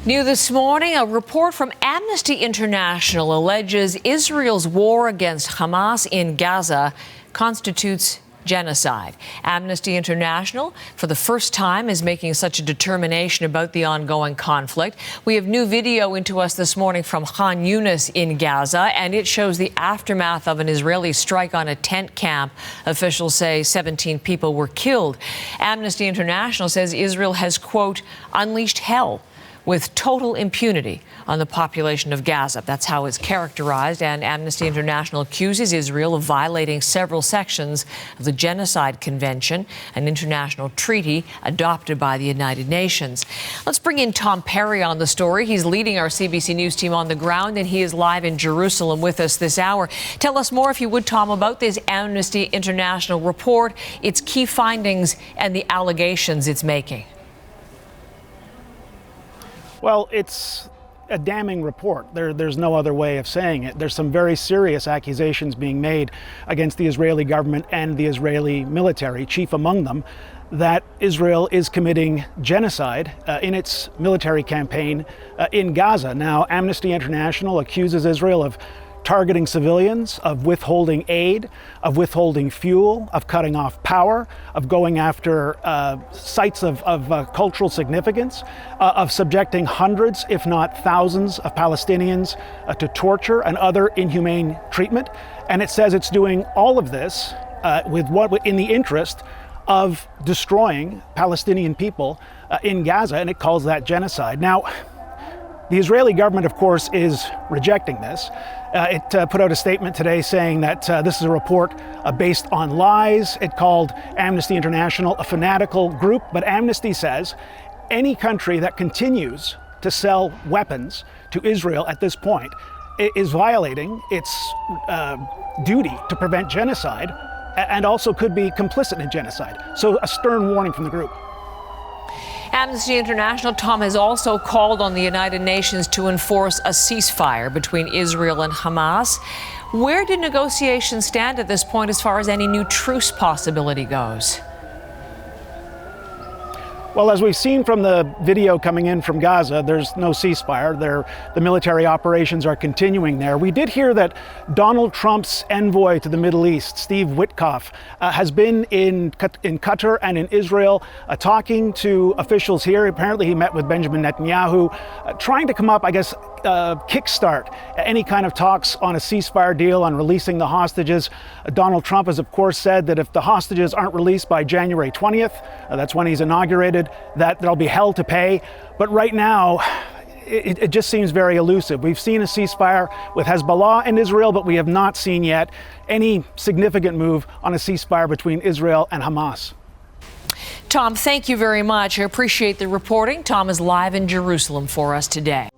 New this morning, a report from Amnesty International alleges Israel's war against Hamas in Gaza constitutes genocide. Amnesty International, for the first time, is making such a determination about the ongoing conflict. We have new video into us this morning from Khan Yunis in Gaza, and it shows the aftermath of an Israeli strike on a tent camp. Officials say 17 people were killed. Amnesty International says Israel has, quote, unleashed hell with total impunity on the population of Gaza. That's how it's characterized, and Amnesty International accuses Israel of violating several sections of the Genocide Convention, an international treaty adopted by the United Nations. Let's bring in Tom Perry on the story. He's leading our CBC News team on the ground, and he is live in Jerusalem with us this hour. Tell us more, if you would, Tom, about this Amnesty International report, its key findings, and the allegations it's making. Well, it's a damning report. There's no other way of saying it. There's some very serious accusations being made against the Israeli government and the Israeli military, chief among them, that Israel is committing genocide in its military campaign in Gaza. Now, Amnesty International accuses Israel of targeting civilians, of withholding aid, of withholding fuel, of cutting off power, of going after sites of cultural significance, of subjecting hundreds, if not thousands, of Palestinians to torture and other inhumane treatment. And it says it's doing all of this in the interest of destroying Palestinian people in Gaza, and it calls that genocide. Now, the Israeli government, of course, is rejecting this. It put out a statement today saying that this is a report based on lies. It called Amnesty International a fanatical group, but Amnesty says any country that continues to sell weapons to Israel at this point is violating its duty to prevent genocide and also could be complicit in genocide. So a stern warning from the group. Amnesty International, Tom, has also called on the United Nations to enforce a ceasefire between Israel and Hamas. Where do negotiations stand at this point as far as any new truce possibility goes? Well, as we've seen from the video coming in from Gaza, there's no ceasefire. The military operations are continuing there. We did hear that Donald Trump's envoy to the Middle East, Steve Witkoff, has been in Qatar and in Israel talking to officials here. Apparently he met with Benjamin Netanyahu, trying to come up, I guess, kickstart any kind of talks on a ceasefire deal, on releasing the hostages. Donald Trump has, of course, said that if the hostages aren't released by January 20th, that's when he's inaugurated, that there'll be hell to pay. But right now, it just seems very elusive. We've seen a ceasefire with Hezbollah and Israel, but we have not seen yet any significant move on a ceasefire between Israel and Hamas. Tom, thank you very much. I appreciate the reporting. Tom is live in Jerusalem for us today.